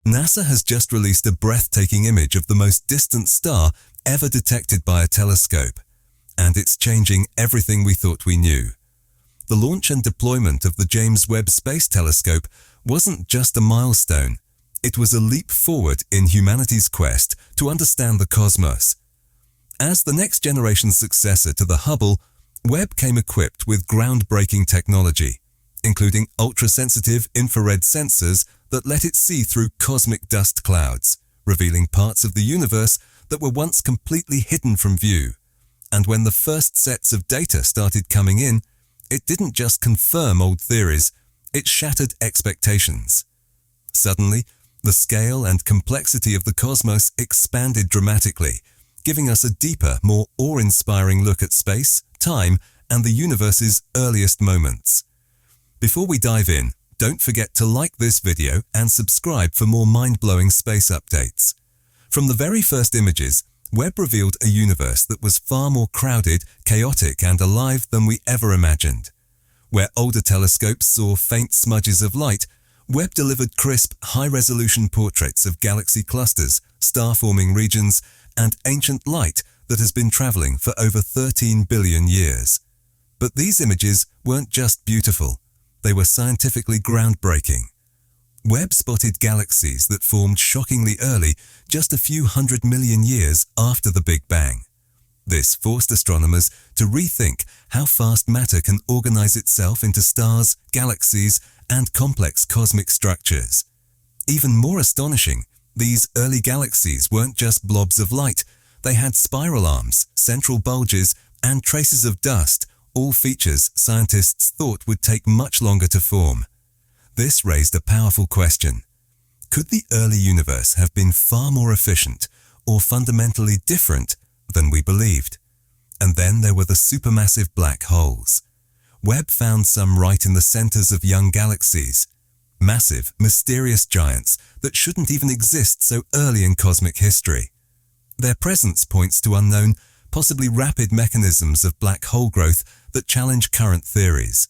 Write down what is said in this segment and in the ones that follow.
NASA has just released a breathtaking image of the most distant star ever detected by a telescope, and it's changing everything we thought we knew. The launch and deployment of the James Webb Space Telescope wasn't just a milestone, it was a leap forward in humanity's quest to understand the cosmos. As the next generation successor to the Hubble, Webb came equipped with groundbreaking technology, including ultra-sensitive infrared sensors that let it see through cosmic dust clouds, revealing parts of the universe that were once completely hidden from view. And when the first sets of data started coming in, it didn't just confirm old theories, it shattered expectations. Suddenly, the scale and complexity of the cosmos expanded dramatically, giving us a deeper, more awe-inspiring look at space, time, and the universe's earliest moments. Before we dive in, don't forget to like this video and subscribe for more mind-blowing space updates. From the very first images, Webb revealed a universe that was far more crowded, chaotic, and alive than we ever imagined. Where older telescopes saw faint smudges of light, Webb delivered crisp, high-resolution portraits of galaxy clusters, star-forming regions, and ancient light that has been traveling for over 13 billion years. But these images weren't just beautiful, they were scientifically groundbreaking. Webb spotted galaxies that formed shockingly early, just a few 100 million years after the Big Bang. This forced astronomers to rethink how fast matter can organize itself into stars, galaxies, and complex cosmic structures. Even more astonishing, these early galaxies weren't just blobs of light, they had spiral arms, central bulges, and traces of dust, all features scientists thought would take much longer to form. This raised a powerful question. Could the early universe have been far more efficient or fundamentally different than we believed? And then there were the supermassive black holes. Webb found some right in the centers of young galaxies, massive, mysterious giants that shouldn't even exist so early in cosmic history. Their presence points to unknown, possibly rapid mechanisms of black hole growth that challenge current theories.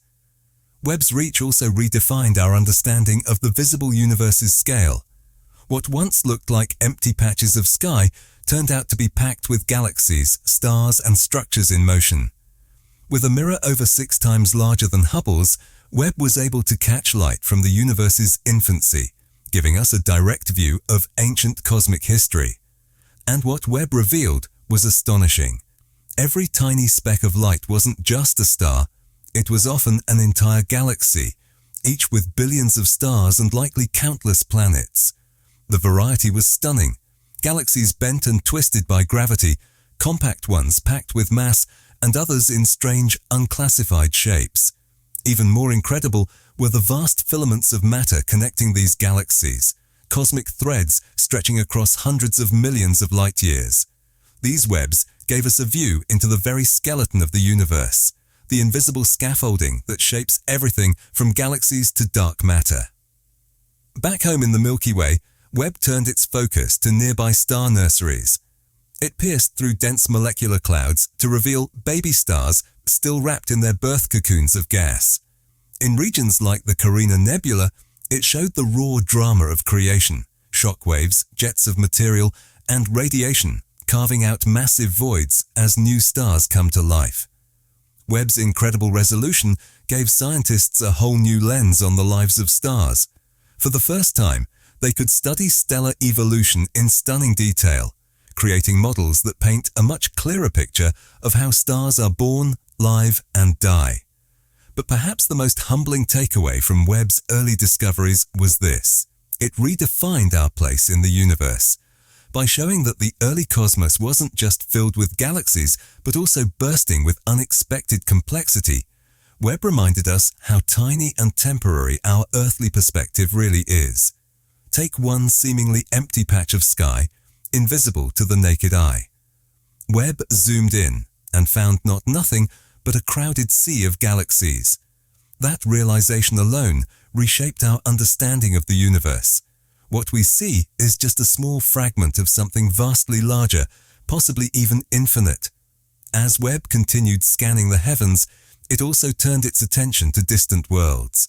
Webb's reach also redefined our understanding of the visible universe's scale. What once looked like empty patches of sky turned out to be packed with galaxies, stars, and structures in motion. With a mirror over 6 times larger than Hubble's, Webb was able to catch light from the universe's infancy, giving us a direct view of ancient cosmic history. And what Webb revealed was astonishing. Every tiny speck of light wasn't just a star, it was often an entire galaxy, each with billions of stars and likely countless planets. The variety was stunning. Galaxies bent and twisted by gravity, compact ones packed with mass, and others in strange, unclassified shapes. Even more incredible were the vast filaments of matter connecting these galaxies, cosmic threads stretching across hundreds of millions of light years. These webs gave us a view into the very skeleton of the universe, the invisible scaffolding that shapes everything from galaxies to dark matter. Back home in the Milky Way, Webb turned its focus to nearby star nurseries. It pierced through dense molecular clouds to reveal baby stars still wrapped in their birth cocoons of gas. In regions like the Carina Nebula, it showed the raw drama of creation, shockwaves, jets of material, and radiation carving out massive voids as new stars come to life. Webb's incredible resolution gave scientists a whole new lens on the lives of stars. For the first time, they could study stellar evolution in stunning detail, creating models that paint a much clearer picture of how stars are born, live, and die. But perhaps the most humbling takeaway from Webb's early discoveries was this. It redefined our place in the universe. By showing that the early cosmos wasn't just filled with galaxies, but also bursting with unexpected complexity, Webb reminded us how tiny and temporary our earthly perspective really is. Take one seemingly empty patch of sky, invisible to the naked eye. Webb zoomed in and found not nothing but a crowded sea of galaxies. That realization alone reshaped our understanding of the universe. What we see is just a small fragment of something vastly larger, possibly even infinite. As Webb continued scanning the heavens, it also turned its attention to distant worlds.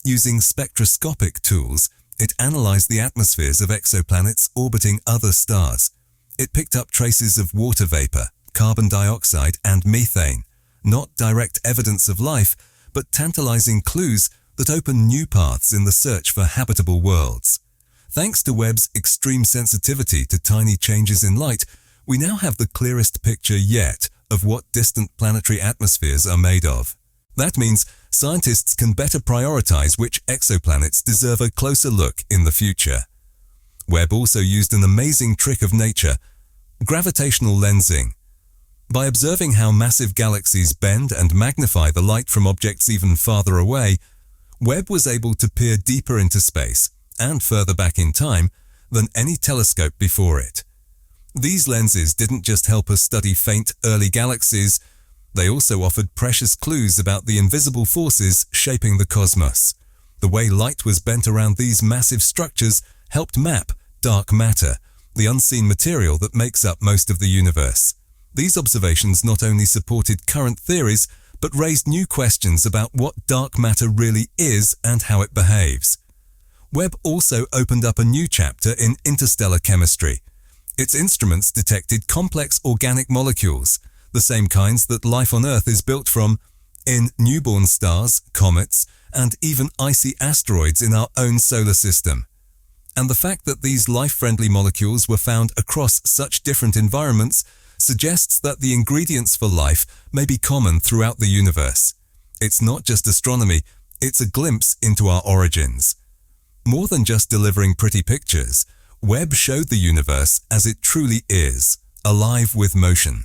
Using spectroscopic tools, It analyzed the atmospheres of exoplanets orbiting other stars. It picked up traces of water vapor, carbon dioxide, and methane, not direct evidence of life, but tantalizing clues that open new paths in the search for habitable worlds. Thanks to Webb's extreme sensitivity to tiny changes in light, we now have the clearest picture yet of what distant planetary atmospheres are made of. That means scientists can better prioritize which exoplanets deserve a closer look in the future. Webb also used an amazing trick of nature: gravitational lensing. By observing how massive galaxies bend and magnify the light from objects even farther away, Webb was able to peer deeper into space and further back in time than any telescope before it. These lenses didn't just help us study faint early galaxies, they also offered precious clues about the invisible forces shaping the cosmos. The way light was bent around these massive structures helped map dark matter, the unseen material that makes up most of the universe. These observations not only supported current theories, but raised new questions about what dark matter really is and how it behaves. Webb also opened up a new chapter in interstellar chemistry. Its instruments detected complex organic molecules, the same kinds that life on Earth is built from, in newborn stars, comets, and even icy asteroids in our own solar system. And the fact that these life-friendly molecules were found across such different environments suggests that the ingredients for life may be common throughout the universe. It's not just astronomy, it's a glimpse into our origins. More than just delivering pretty pictures, Webb showed the universe as it truly is, alive with motion.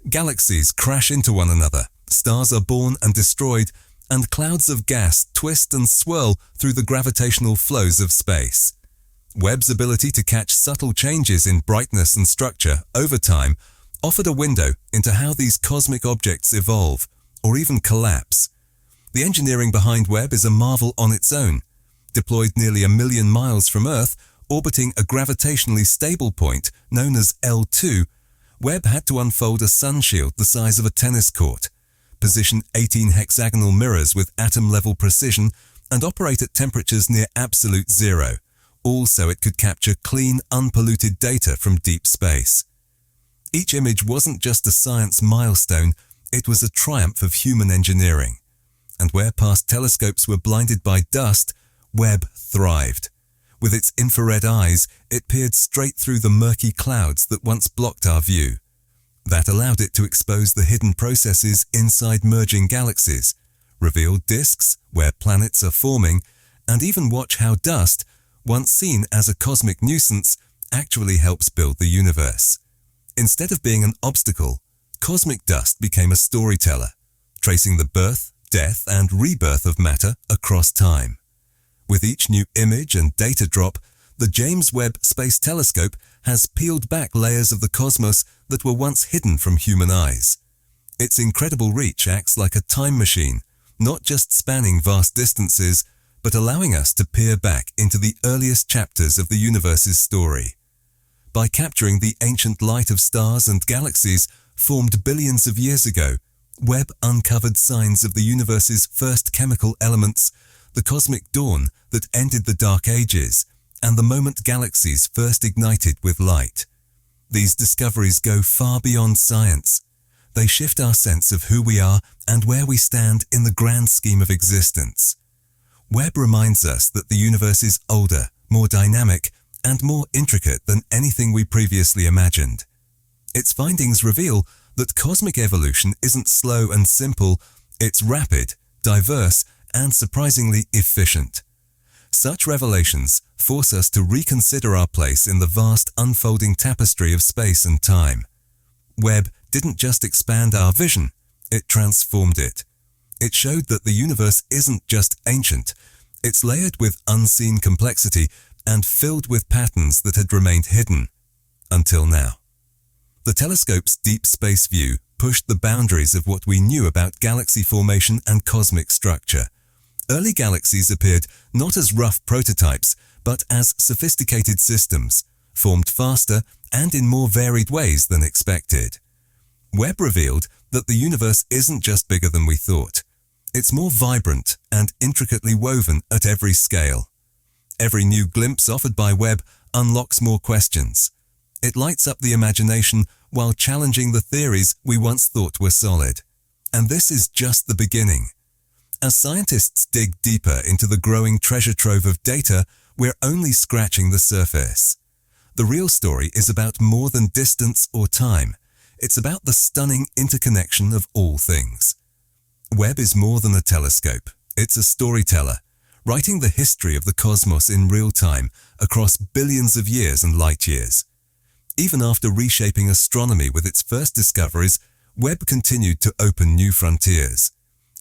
Galaxies crash into one another, stars are born and destroyed, and clouds of gas twist and swirl through the gravitational flows of space. Webb's ability to catch subtle changes in brightness and structure over time offered a window into how these cosmic objects evolve, or even collapse. The engineering behind Webb is a marvel on its own. Deployed nearly 1 million miles from Earth, orbiting a gravitationally stable point known as L2, Webb had to unfold a sun shield the size of a tennis court, position 18 hexagonal mirrors with atom-level precision, and operate at temperatures near absolute zero, all so it could capture clean, unpolluted data from deep space. Each image wasn't just a science milestone, it was a triumph of human engineering. And where past telescopes were blinded by dust, Webb thrived. With its infrared eyes, it peered straight through the murky clouds that once blocked our view. That allowed it to expose the hidden processes inside merging galaxies, reveal disks where planets are forming, and even watch how dust, once seen as a cosmic nuisance, actually helps build the universe. Instead of being an obstacle, cosmic dust became a storyteller, tracing the birth, death, and rebirth of matter across time. With each new image and data drop, the James Webb Space Telescope has peeled back layers of the cosmos that were once hidden from human eyes. Its incredible reach acts like a time machine, not just spanning vast distances, but allowing us to peer back into the earliest chapters of the universe's story. By capturing the ancient light of stars and galaxies formed billions of years ago, Webb uncovered signs of the universe's first chemical elements, the cosmic dawn that ended the Dark Ages, and the moment galaxies first ignited with light. These discoveries go far beyond science. They shift our sense of who we are and where we stand in the grand scheme of existence. Webb reminds us that the universe is older, more dynamic, and more intricate than anything we previously imagined. Its findings reveal that cosmic evolution isn't slow and simple, it's rapid, diverse, and surprisingly efficient. Such revelations force us to reconsider our place in the vast unfolding tapestry of space and time. Webb didn't just expand our vision, it transformed it. It showed that the universe isn't just ancient, it's layered with unseen complexity and filled with patterns that had remained hidden until now. The telescope's deep space view pushed the boundaries of what we knew about galaxy formation and cosmic structure. Early galaxies appeared not as rough prototypes, but as sophisticated systems, formed faster and in more varied ways than expected. Webb revealed that the universe isn't just bigger than we thought. It's more vibrant and intricately woven at every scale. every new glimpse offered by Webb unlocks more questions. It lights up the imagination while challenging the theories we once thought were solid. And this is just the beginning. As scientists dig deeper into the growing treasure trove of data, we're only scratching the surface. The real story is about more than distance or time. It's about the stunning interconnection of all things. Webb is more than a telescope. It's a storyteller, writing the history of the cosmos in real time across billions of years and light years. Even after reshaping astronomy with its first discoveries, Webb continued to open new frontiers.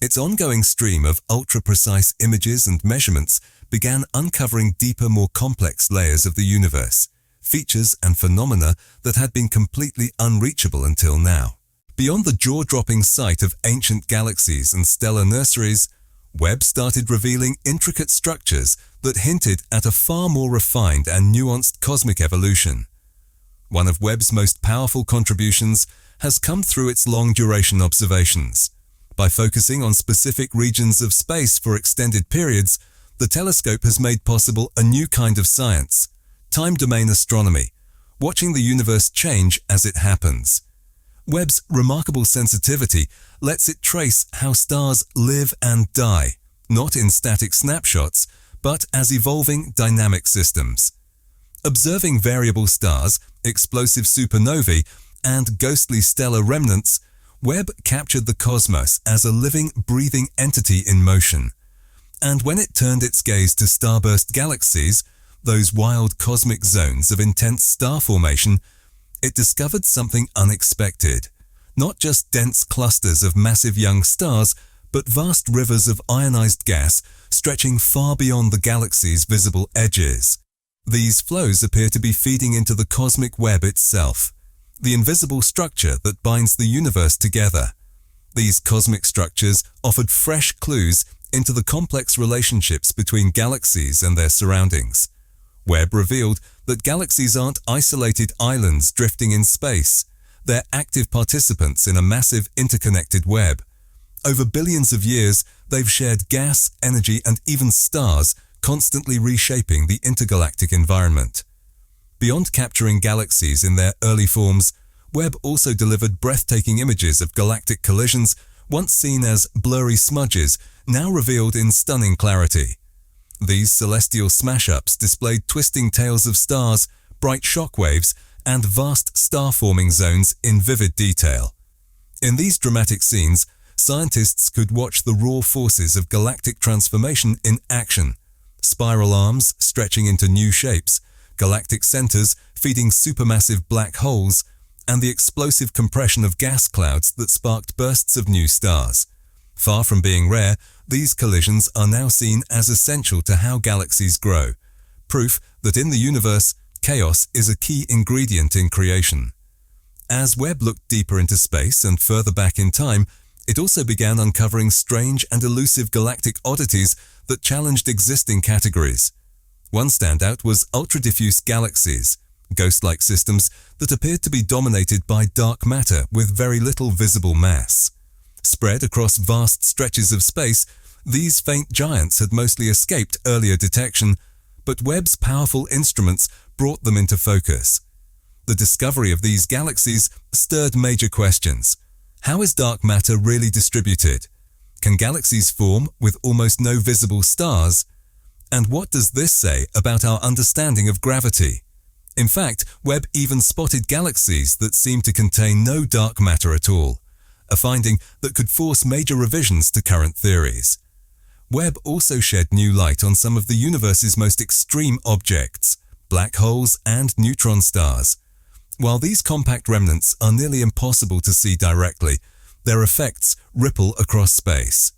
Its ongoing stream of ultra-precise images and measurements began uncovering deeper, more complex layers of the universe, features and phenomena that had been completely unreachable until now. Beyond the jaw-dropping sight of ancient galaxies and stellar nurseries, Webb started revealing intricate structures that hinted at a far more refined and nuanced cosmic evolution. One of Webb's most powerful contributions has come through its long-duration observations. By focusing on specific regions of space for extended periods, the telescope has made possible a new kind of science, time-domain astronomy, watching the universe change as it happens. Webb's remarkable sensitivity lets it trace how stars live and die, not in static snapshots, but as evolving dynamic systems. Observing variable stars, explosive supernovae, and ghostly stellar remnants, Webb captured the cosmos as a living, breathing entity in motion. And when it turned its gaze to starburst galaxies, those wild cosmic zones of intense star formation, it discovered something unexpected. Not just dense clusters of massive young stars, but vast rivers of ionized gas stretching far beyond the galaxy's visible edges. These flows appear to be feeding into the cosmic web itself, the invisible structure that binds the universe together. These cosmic structures offered fresh clues into the complex relationships between galaxies and their surroundings. Webb revealed that galaxies aren't isolated islands drifting in space. They're active participants in a massive interconnected web. Over billions of years, they've shared gas, energy, and even stars, constantly reshaping the intergalactic environment. Beyond capturing galaxies in their early forms, Webb also delivered breathtaking images of galactic collisions, once seen as blurry smudges, now revealed in stunning clarity. These celestial smash-ups displayed twisting tails of stars, bright shockwaves, and vast star-forming zones in vivid detail. In these dramatic scenes, scientists could watch the raw forces of galactic transformation in action. Spiral arms stretching into new shapes, galactic centers feeding supermassive black holes, and the explosive compression of gas clouds that sparked bursts of new stars. Far from being rare, these collisions are now seen as essential to how galaxies grow, proof that in the universe, chaos is a key ingredient in creation. As Webb looked deeper into space and further back in time, it also began uncovering strange and elusive galactic oddities that challenged existing categories. One standout was ultra-diffuse galaxies, ghost-like systems that appeared to be dominated by dark matter with very little visible mass. Spread across vast stretches of space, these faint giants had mostly escaped earlier detection, but Webb's powerful instruments brought them into focus. The discovery of these galaxies stirred major questions. How is dark matter really distributed? Can galaxies form with almost no visible stars? And what does this say about our understanding of gravity? In fact, Webb even spotted galaxies that seemed to contain no dark matter at all, a finding that could force major revisions to current theories. Webb also shed new light on some of the universe's most extreme objects, black holes and neutron stars. While these compact remnants are nearly impossible to see directly, their effects ripple across space.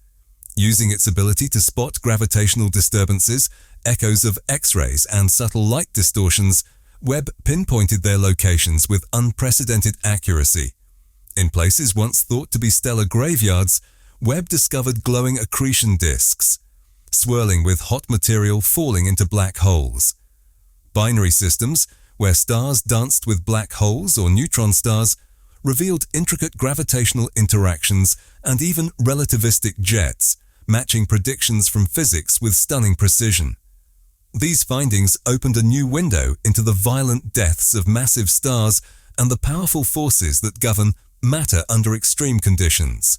Using its ability to spot gravitational disturbances, echoes of X-rays, and subtle light distortions, Webb pinpointed their locations with unprecedented accuracy. In places once thought to be stellar graveyards, Webb discovered glowing accretion disks, swirling with hot material falling into black holes. Binary systems, where stars danced with black holes or neutron stars, revealed intricate gravitational interactions and even relativistic jets, matching predictions from physics with stunning precision. These findings opened a new window into the violent deaths of massive stars and the powerful forces that govern matter under extreme conditions.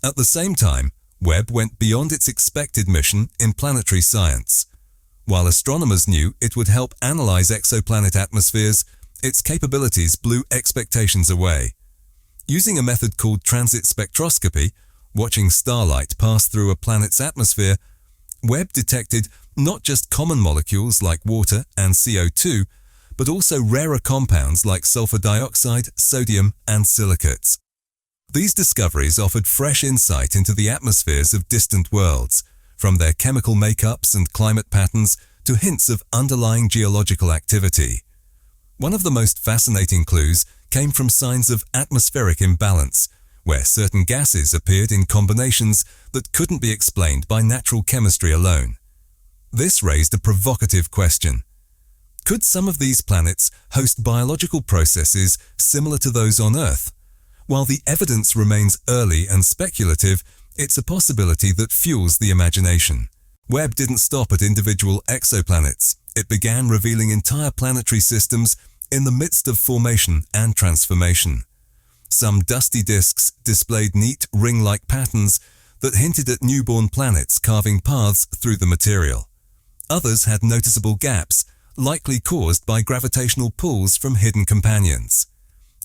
At the same time, Webb went beyond its expected mission in planetary science. While astronomers knew it would help analyze exoplanet atmospheres, its capabilities blew expectations away. Using a method called transit spectroscopy, watching starlight pass through a planet's atmosphere, Webb detected not just common molecules like water and CO2, but also rarer compounds like sulfur dioxide, sodium, and silicates. These discoveries offered fresh insight into the atmospheres of distant worlds, from their chemical makeups and climate patterns to hints of underlying geological activity. One of the most fascinating clues came from signs of atmospheric imbalance, where certain gases appeared in combinations that couldn't be explained by natural chemistry alone. This raised a provocative question. Could some of these planets host biological processes similar to those on Earth? While the evidence remains early and speculative, it's a possibility that fuels the imagination. Webb didn't stop at individual exoplanets. It began revealing entire planetary systems in the midst of formation and transformation. Some dusty disks displayed neat ring-like patterns that hinted at newborn planets carving paths through the material. Others had noticeable gaps, likely caused by gravitational pulls from hidden companions.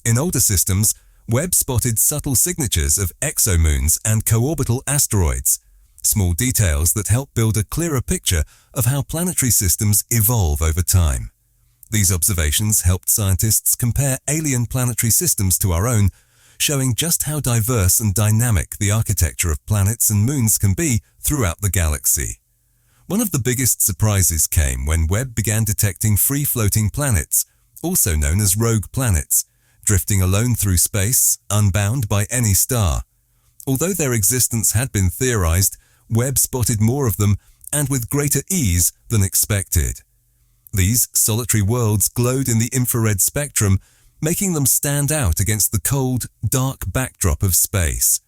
In older systems, Webb spotted subtle signatures of exomoons and co-orbital asteroids, small details that help build a clearer picture of how planetary systems evolve over time. These observations helped scientists compare alien planetary systems to our own, showing just how diverse and dynamic the architecture of planets and moons can be throughout the galaxy. One of the biggest surprises came when Webb began detecting free-floating planets, also known as rogue planets, drifting alone through space, unbound by any star. Although their existence had been theorized, Webb spotted more of them and with greater ease than expected. These solitary worlds glowed in the infrared spectrum, making them stand out against the cold, dark backdrop of space.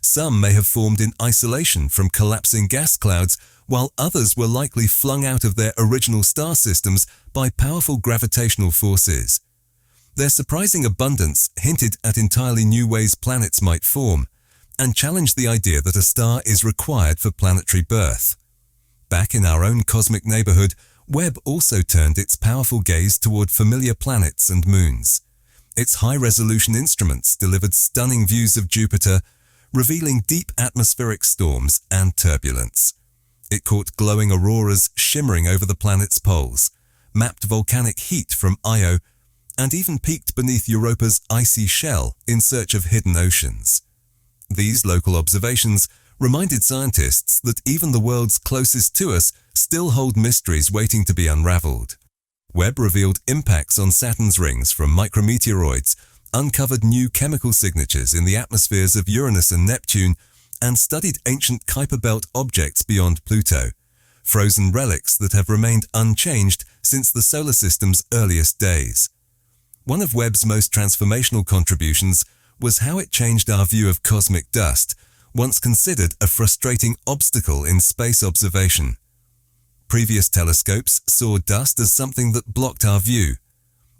Some may have formed in isolation from collapsing gas clouds, while others were likely flung out of their original star systems by powerful gravitational forces. Their surprising abundance hinted at entirely new ways planets might form, and challenged the idea that a star is required for planetary birth. Back in our own cosmic neighborhood, Webb also turned its powerful gaze toward familiar planets and moons. Its high-resolution instruments delivered stunning views of Jupiter, revealing deep atmospheric storms and turbulence. It caught glowing auroras shimmering over the planet's poles, mapped volcanic heat from Io, and even peeked beneath Europa's icy shell in search of hidden oceans. These local observations reminded scientists that even the worlds closest to us still hold mysteries waiting to be unraveled. Webb revealed impacts on Saturn's rings from micrometeoroids, uncovered new chemical signatures in the atmospheres of Uranus and Neptune, and studied ancient Kuiper Belt objects beyond Pluto, frozen relics that have remained unchanged since the solar system's earliest days. One of Webb's most transformational contributions was how it changed our view of cosmic dust, once considered a frustrating obstacle in space observation. Previous telescopes saw dust as something that blocked our view.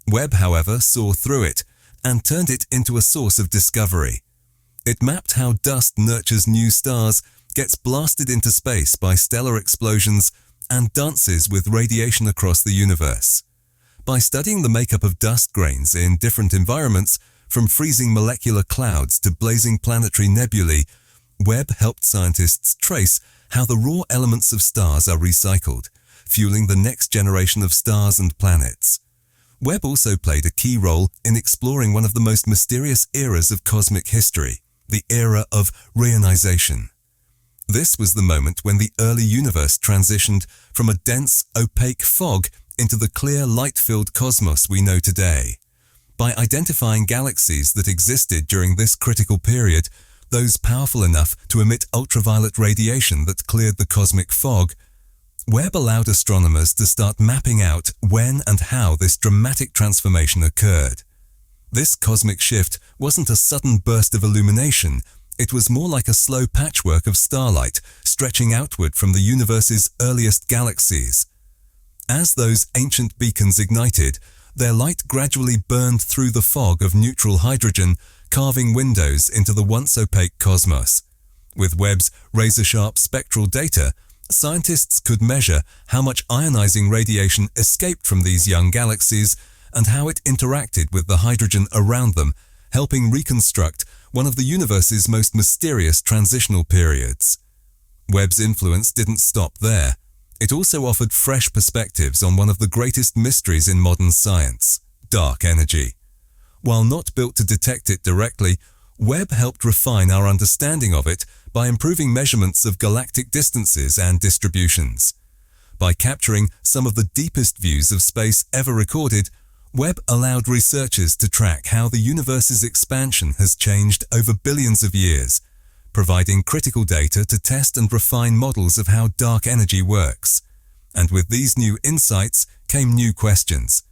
Webb, however, saw through it and turned it into a source of discovery. It mapped how dust nurtures new stars, gets blasted into space by stellar explosions, and dances with radiation across the universe. By studying the makeup of dust grains in different environments, from freezing molecular clouds to blazing planetary nebulae, Webb helped scientists trace how the raw elements of stars are recycled, fueling the next generation of stars and planets. Webb also played a key role in exploring one of the most mysterious eras of cosmic history, the era of reionization. This was the moment when the early universe transitioned from a dense, opaque fog into the clear, light-filled cosmos we know today. By identifying galaxies that existed during this critical period, those powerful enough to emit ultraviolet radiation that cleared the cosmic fog, Webb allowed astronomers to start mapping out when and how this dramatic transformation occurred. This cosmic shift wasn't a sudden burst of illumination, it was more like a slow patchwork of starlight stretching outward from the universe's earliest galaxies. As those ancient beacons ignited, their light gradually burned through the fog of neutral hydrogen, carving windows into the once opaque cosmos. With Webb's razor-sharp spectral data, scientists could measure how much ionizing radiation escaped from these young galaxies and how it interacted with the hydrogen around them, helping reconstruct one of the universe's most mysterious transitional periods. Webb's influence didn't stop there. It also offered fresh perspectives on one of the greatest mysteries in modern science, dark energy. While not built to detect it directly, Webb helped refine our understanding of it by improving measurements of galactic distances and distributions. By capturing some of the deepest views of space ever recorded, Webb allowed researchers to track how the universe's expansion has changed over billions of years, providing critical data to test and refine models of how dark energy works. And with these new insights came new questions.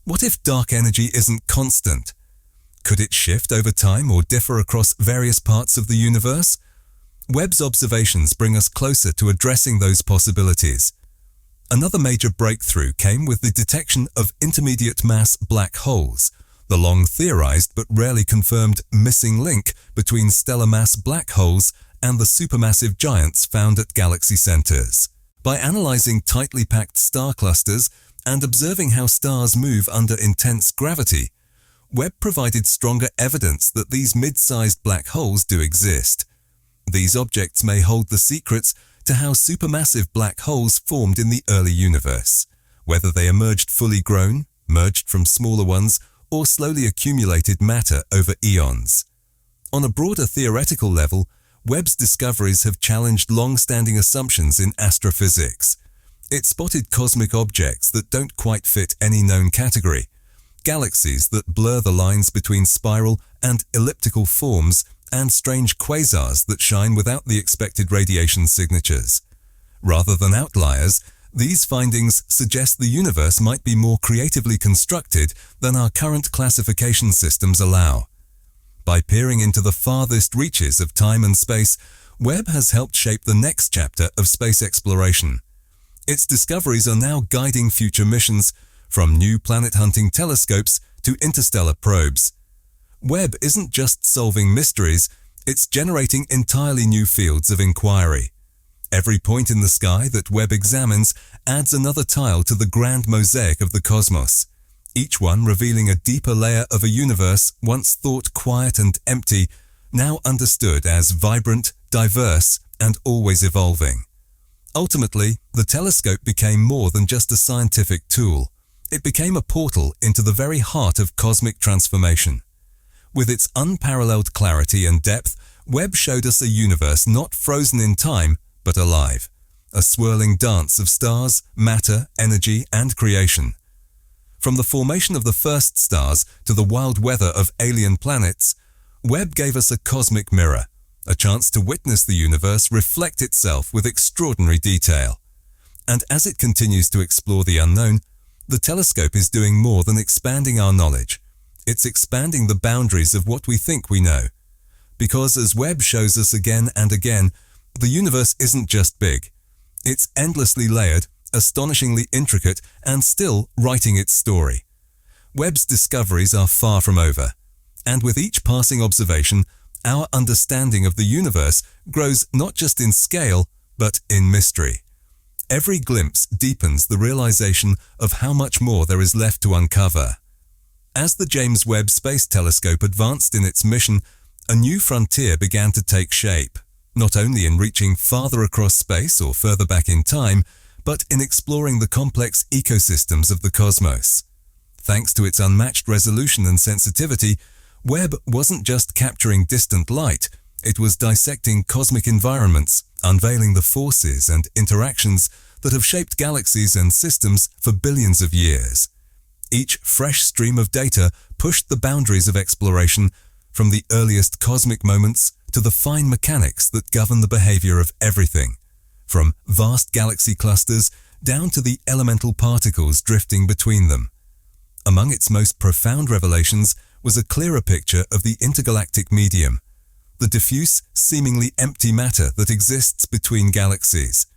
What if dark energy isn't constant? Could it shift over time or differ across various parts of the universe? Webb's observations bring us closer to addressing those possibilities. Another major breakthrough came with the detection of intermediate mass black holes, the long theorized but rarely confirmed missing link between stellar mass black holes and the supermassive giants found at galaxy centers. By analyzing tightly packed star clusters and observing how stars move under intense gravity, Webb provided stronger evidence that these mid-sized black holes do exist. These objects may hold the secrets to how supermassive black holes formed in the early universe, whether they emerged fully grown, merged from smaller ones, or slowly accumulated matter over eons. On a broader theoretical level, Webb's discoveries have challenged long-standing assumptions in astrophysics. It spotted cosmic objects that don't quite fit any known category, galaxies that blur the lines between spiral and elliptical forms, and strange quasars that shine without the expected radiation signatures. Rather than outliers, these findings suggest the universe might be more creatively constructed than our current classification systems allow. By peering into the farthest reaches of time and space, Webb has helped shape the next chapter of space exploration. Its discoveries are now guiding future missions, from new planet-hunting telescopes to interstellar probes. Webb isn't just solving mysteries, it's generating entirely new fields of inquiry. Every point in the sky that Webb examines adds another tile to the grand mosaic of the cosmos, each one revealing a deeper layer of a universe once thought quiet and empty, now understood as vibrant, diverse, and always evolving. Ultimately, the telescope became more than just a scientific tool. It became a portal into the very heart of cosmic transformation. With its unparalleled clarity and depth, Webb showed us a universe not frozen in time, but alive, a swirling dance of stars, matter, energy, and creation. From the formation of the first stars to the wild weather of alien planets, Webb gave us a cosmic mirror, a chance to witness the universe reflect itself with extraordinary detail. And as it continues to explore the unknown, the telescope is doing more than expanding our knowledge. It's expanding the boundaries of what we think we know. Because as Webb shows us again and again, the universe isn't just big. It's endlessly layered, astonishingly intricate, and still writing its story. Webb's discoveries are far from over. And with each passing observation, our understanding of the universe grows not just in scale, but in mystery. Every glimpse deepens the realization of how much more there is left to uncover. As the James Webb Space Telescope advanced in its mission, a new frontier began to take shape, not only in reaching farther across space or further back in time, but in exploring the complex ecosystems of the cosmos. Thanks to its unmatched resolution and sensitivity, Webb wasn't just capturing distant light, it was dissecting cosmic environments, unveiling the forces and interactions that have shaped galaxies and systems for billions of years. Each fresh stream of data pushed the boundaries of exploration, from the earliest cosmic moments to the fine mechanics that govern the behavior of everything, from vast galaxy clusters down to the elemental particles drifting between them. Among its most profound revelations was a clearer picture of the intergalactic medium, the diffuse, seemingly empty matter that exists between galaxies.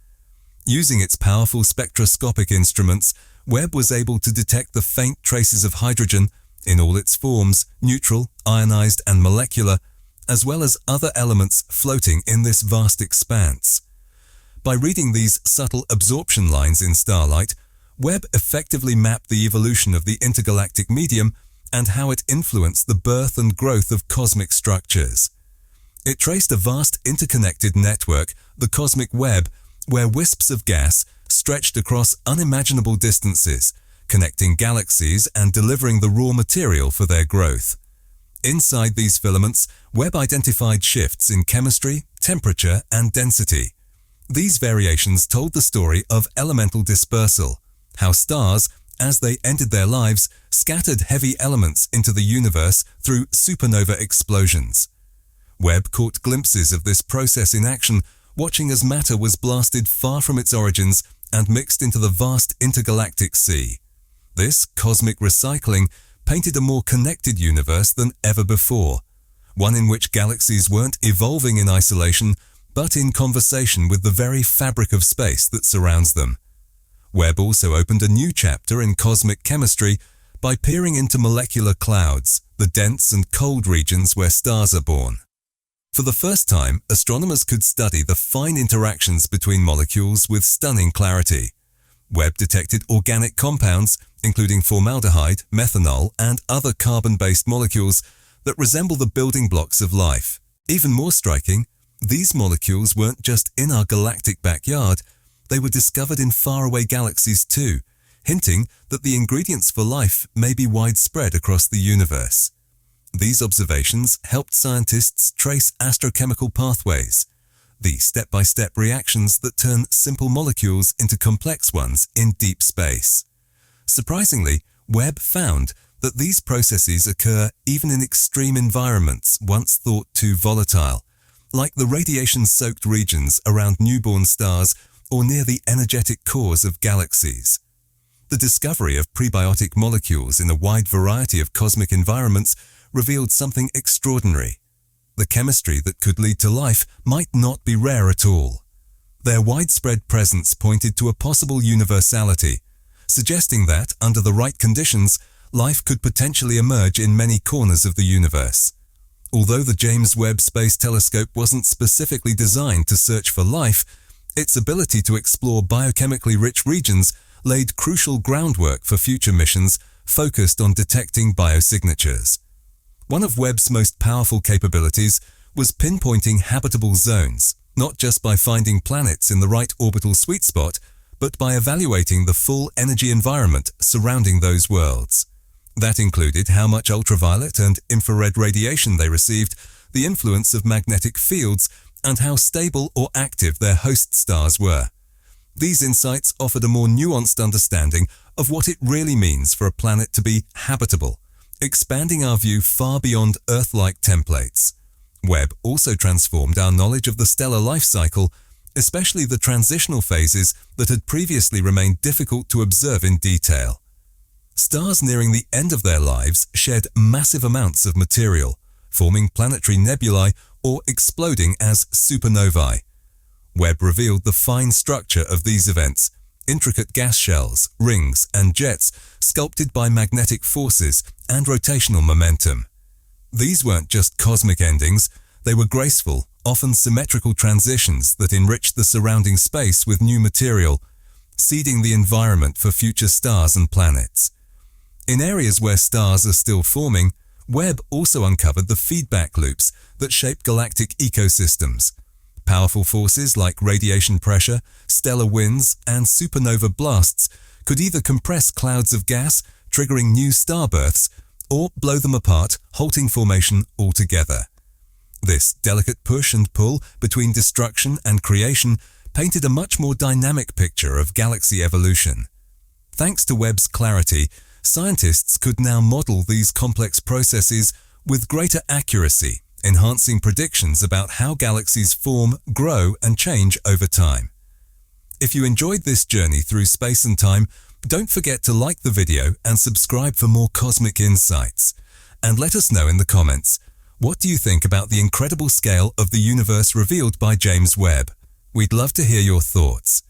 Using its powerful spectroscopic instruments, Webb was able to detect the faint traces of hydrogen in all its forms, neutral, ionized, and molecular, as well as other elements floating in this vast expanse. By reading these subtle absorption lines in starlight, Webb effectively mapped the evolution of the intergalactic medium and how it influenced the birth and growth of cosmic structures. It traced a vast interconnected network, the cosmic web, where wisps of gas stretched across unimaginable distances, connecting galaxies and delivering the raw material for their growth. Inside these filaments, Webb identified shifts in chemistry, temperature, and density. These variations told the story of elemental dispersal, how stars, as they ended their lives, scattered heavy elements into the universe through supernova explosions. Webb caught glimpses of this process in action, watching as matter was blasted far from its origins and mixed into the vast intergalactic sea. This cosmic recycling painted a more connected universe than ever before, one in which galaxies weren't evolving in isolation, but in conversation with the very fabric of space that surrounds them. Webb also opened a new chapter in cosmic chemistry by peering into molecular clouds, the dense and cold regions where stars are born. For the first time, astronomers could study the fine interactions between molecules with stunning clarity. Webb detected organic compounds, including formaldehyde, methanol, and other carbon-based molecules that resemble the building blocks of life. Even more striking, these molecules weren't just in our galactic backyard, they were discovered in faraway galaxies too, hinting that the ingredients for life may be widespread across the universe. These observations helped scientists trace astrochemical pathways, the step-by-step reactions that turn simple molecules into complex ones in deep space. Surprisingly, Webb found that these processes occur even in extreme environments once thought too volatile, like the radiation-soaked regions around newborn stars or near the energetic cores of galaxies. The discovery of prebiotic molecules in a wide variety of cosmic environments revealed something extraordinary. The chemistry that could lead to life might not be rare at all. Their widespread presence pointed to a possible universality, suggesting that, under the right conditions, life could potentially emerge in many corners of the universe. Although the James Webb Space Telescope wasn't specifically designed to search for life, its ability to explore biochemically rich regions laid crucial groundwork for future missions focused on detecting biosignatures. One of Webb's most powerful capabilities was pinpointing habitable zones, not just by finding planets in the right orbital sweet spot, but by evaluating the full energy environment surrounding those worlds. That included how much ultraviolet and infrared radiation they received, the influence of magnetic fields, and how stable or active their host stars were. These insights offered a more nuanced understanding of what it really means for a planet to be habitable, expanding our view far beyond Earth-like templates. Webb also transformed our knowledge of the stellar life cycle, especially the transitional phases that had previously remained difficult to observe in detail. Stars nearing the end of their lives shed massive amounts of material, forming planetary nebulae or exploding as supernovae. Webb revealed the fine structure of these events, intricate gas shells, rings, and jets sculpted by magnetic forces and rotational momentum. These weren't just cosmic endings, they were graceful, often symmetrical transitions that enriched the surrounding space with new material, seeding the environment for future stars and planets. In areas where stars are still forming, Webb also uncovered the feedback loops that shape galactic ecosystems. Powerful forces like radiation pressure, stellar winds, and supernova blasts could either compress clouds of gas, triggering new starbirths, or blow them apart, halting formation altogether. This delicate push and pull between destruction and creation painted a much more dynamic picture of galaxy evolution. Thanks to Webb's clarity, scientists could now model these complex processes with greater accuracy, enhancing predictions about how galaxies form, grow, and change over time. If you enjoyed this journey through space and time, don't forget to like the video and subscribe for more cosmic insights. And let us know in the comments, what do you think about the incredible scale of the universe revealed by James Webb? We'd love to hear your thoughts.